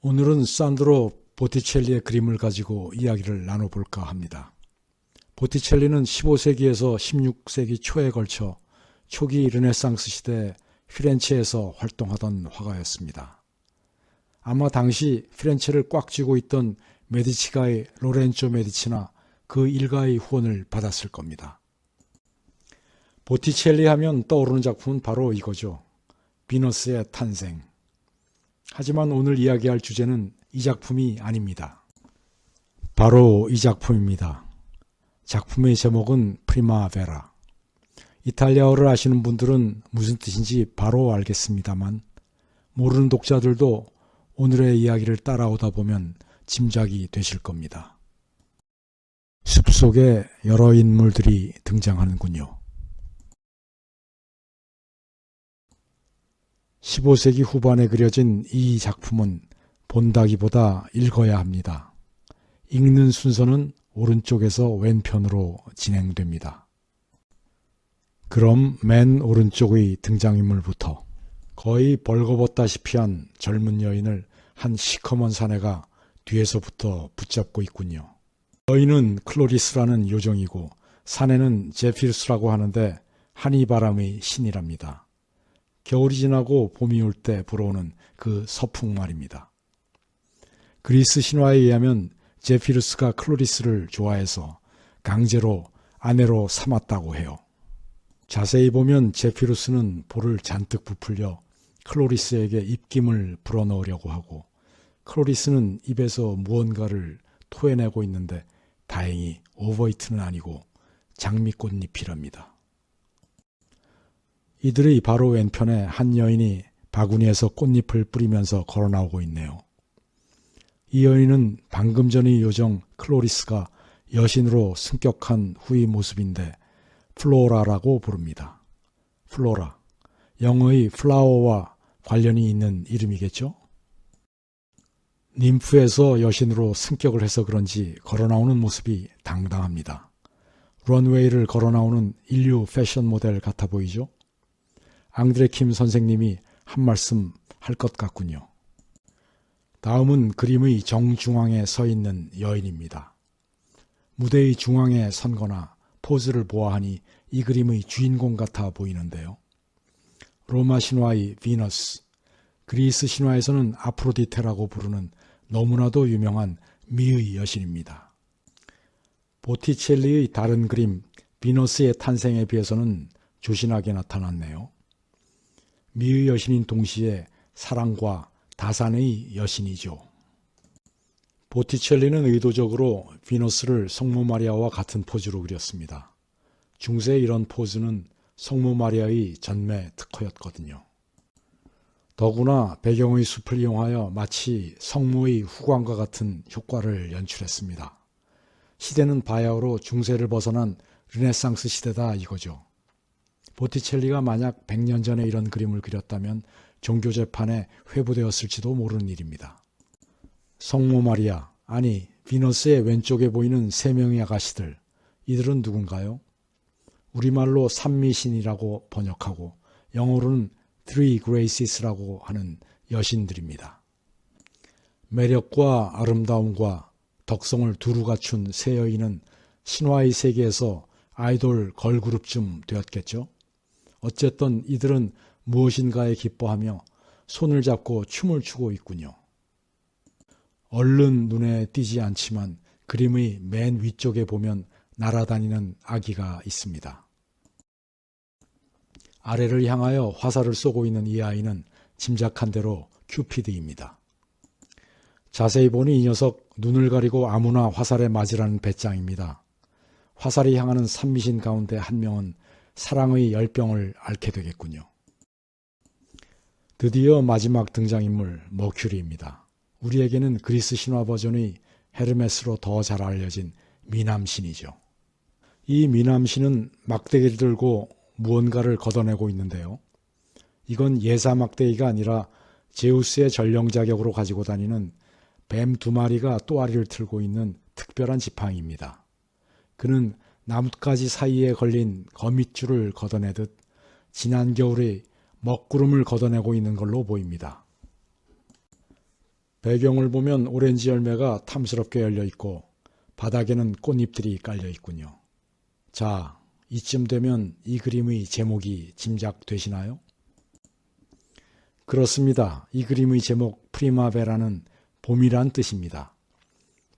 오늘은 산드로 보티첼리의 그림을 가지고 이야기를 나눠볼까 합니다. 보티첼리는 15세기에서 16세기 초에 걸쳐 초기 르네상스 시대 피렌체에서 활동하던 화가였습니다. 아마 당시 피렌체를 꽉 쥐고 있던 메디치가의 로렌조 메디치나 그 일가의 후원을 받았을 겁니다. 보티첼리 하면 떠오르는 작품은 바로 이거죠. 비너스의 탄생. 하지만 오늘 이야기할 주제는 이 작품이 아닙니다. 바로 이 작품입니다. 작품의 제목은 프리마베라. 이탈리아어를 아시는 분들은 무슨 뜻인지 바로 알겠습니다만 모르는 독자들도 오늘의 이야기를 따라오다 보면 짐작이 되실 겁니다. 숲속에 여러 인물들이 등장하는군요. 15세기 후반에 그려진 이 작품은 본다기보다 읽어야 합니다. 읽는 순서는 오른쪽에서 왼편으로 진행됩니다. 그럼 맨 오른쪽의 등장인물부터 거의 벌거벗다시피 한 젊은 여인을 한 시커먼 사내가 뒤에서부터 붙잡고 있군요. 여인은 클로리스라는 요정이고 사내는 제피루스라고 하는데 한이바람의 신이랍니다. 겨울이 지나고 봄이 올 때 불어오는 그 서풍 말입니다. 그리스 신화에 의하면 제피루스가 클로리스를 좋아해서 강제로 아내로 삼았다고 해요. 자세히 보면 제피루스는 볼을 잔뜩 부풀려 클로리스에게 입김을 불어넣으려고 하고 클로리스는 입에서 무언가를 토해내고 있는데 다행히 오버이트는 아니고 장미꽃잎이랍니다. 이들의 바로 왼편에 한 여인이 바구니에서 꽃잎을 뿌리면서 걸어 나오고 있네요. 이 여인은 방금 전의 요정 클로리스가 여신으로 승격한 후의 모습인데 플로라라고 부릅니다. 플로라, 영어의 플라워와 관련이 있는 이름이겠죠? 님프에서 여신으로 승격을 해서 그런지 걸어 나오는 모습이 당당합니다. 런웨이를 걸어 나오는 인류 패션 모델 같아 보이죠? 앙드레 킴 선생님이 한 말씀 할 것 같군요. 다음은 그림의 정중앙에 서 있는 여인입니다. 무대의 중앙에 선거나 포즈를 보아하니 이 그림의 주인공 같아 보이는데요. 로마 신화의 비너스, 그리스 신화에서는 아프로디테라고 부르는 너무나도 유명한 미의 여신입니다. 보티첼리의 다른 그림 비너스의 탄생에 비해서는 조신하게 나타났네요. 미의 여신인 동시에 사랑과 다산의 여신이죠. 보티첼리는 의도적으로 비너스를 성모 마리아와 같은 포즈로 그렸습니다. 중세 이런 포즈는 성모 마리아의 전매 특허였거든요. 더구나 배경의 숲을 이용하여 마치 성모의 후광과 같은 효과를 연출했습니다. 시대는 바야흐로 중세를 벗어난 르네상스 시대다 이거죠. 보티첼리가 만약 100년 전에 이런 그림을 그렸다면 종교재판에 회부되었을지도 모르는 일입니다. 성모 마리아, 아니 비너스의 왼쪽에 보이는 세 명의 아가씨들, 이들은 누군가요? 우리말로 삼미신이라고 번역하고 영어로는 Three Graces라고 하는 여신들입니다. 매력과 아름다움과 덕성을 두루 갖춘 세 여인은 신화의 세계에서 아이돌 걸그룹쯤 되었겠죠? 어쨌든 이들은 무엇인가에 기뻐하며 손을 잡고 춤을 추고 있군요. 얼른 눈에 띄지 않지만 그림의 맨 위쪽에 보면 날아다니는 아기가 있습니다. 아래를 향하여 화살을 쏘고 있는 이 아이는 짐작한 대로 큐피드입니다. 자세히 보니 이 녀석 눈을 가리고 아무나 화살에 맞으라는 배짱입니다. 화살이 향하는 삼미신 가운데 한 명은 사랑의 열병을 앓게 되겠군요. 드디어 마지막 등장인물 머큐리입니다. 우리에게는 그리스 신화 버전의 헤르메스로 더 잘 알려진 미남신이죠. 이 미남신은 막대기를 들고 무언가를 걷어내고 있는데요. 이건 예사 막대기가 아니라 제우스의 전령 자격으로 가지고 다니는 뱀 2마리가 또아리를 틀고 있는 특별한 지팡이입니다. 그는 나뭇가지 사이에 걸린 거미줄을 걷어내듯 지난 겨울에 먹구름을 걷어내고 있는 걸로 보입니다. 배경을 보면 오렌지 열매가 탐스럽게 열려 있고 바닥에는 꽃잎들이 깔려 있군요. 자, 이쯤 되면 이 그림의 제목이 짐작되시나요? 그렇습니다. 이 그림의 제목 프리마베라는 봄이란 뜻입니다.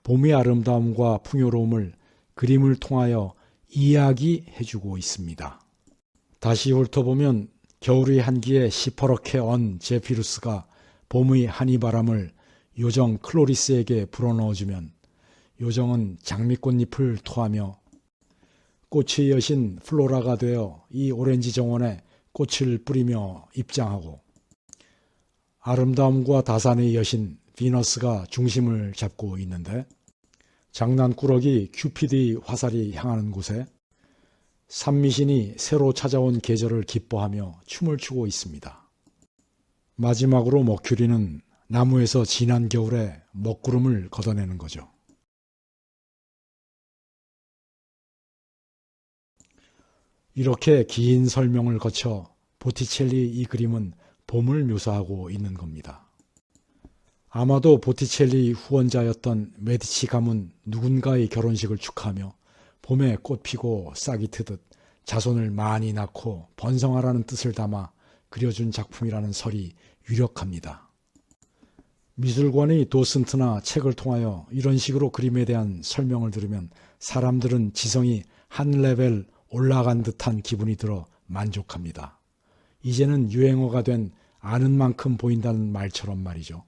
봄의 아름다움과 풍요로움을 그림을 통하여 이야기해주고 있습니다. 다시 훑어보면 겨울의 한기에 시퍼렇게 언 제피루스가 봄의 한이바람을 요정 클로리스에게 불어넣어주면 요정은 장미꽃잎을 토하며 꽃의 여신 플로라가 되어 이 오렌지 정원에 꽃을 뿌리며 입장하고 아름다움과 다산의 여신 비너스가 중심을 잡고 있는데 장난꾸러기 큐피드의 화살이 향하는 곳에 산미신이 새로 찾아온 계절을 기뻐하며 춤을 추고 있습니다. 마지막으로 머큐리는 나무에서 지난 겨울에 먹구름을 걷어내는 거죠. 이렇게 긴 설명을 거쳐 보티첼리의 이 그림은 봄을 묘사하고 있는 겁니다. 아마도 보티첼리의 후원자였던 메디치 가문 누군가의 결혼식을 축하하며 봄에 꽃 피고 싹이 트듯 자손을 많이 낳고 번성하라는 뜻을 담아 그려준 작품이라는 설이 유력합니다. 미술관의 도슨트나 책을 통하여 이런 식으로 그림에 대한 설명을 들으면 사람들은 지성이 한 레벨 올라간 듯한 기분이 들어 만족합니다. 이제는 유행어가 된 아는 만큼 보인다는 말처럼 말이죠.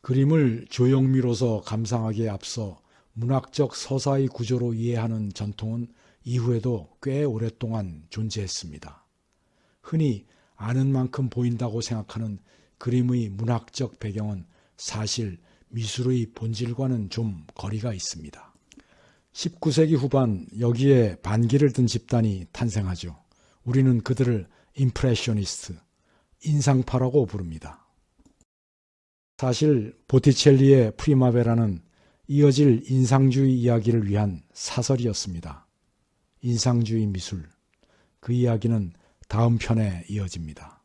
그림을 조형미로서 감상하기에 앞서 문학적 서사의 구조로 이해하는 전통은 이후에도 꽤 오랫동안 존재했습니다. 흔히 아는 만큼 보인다고 생각하는 그림의 문학적 배경은 사실 미술의 본질과는 좀 거리가 있습니다. 19세기 후반 여기에 반기를 든 집단이 탄생하죠. 우리는 그들을 임프레셔니스트, 인상파라고 부릅니다. 사실 보티첼리의 프리마베라는 이어질 인상주의 이야기를 위한 사설이었습니다. 인상주의 미술, 그 이야기는 다음 편에 이어집니다.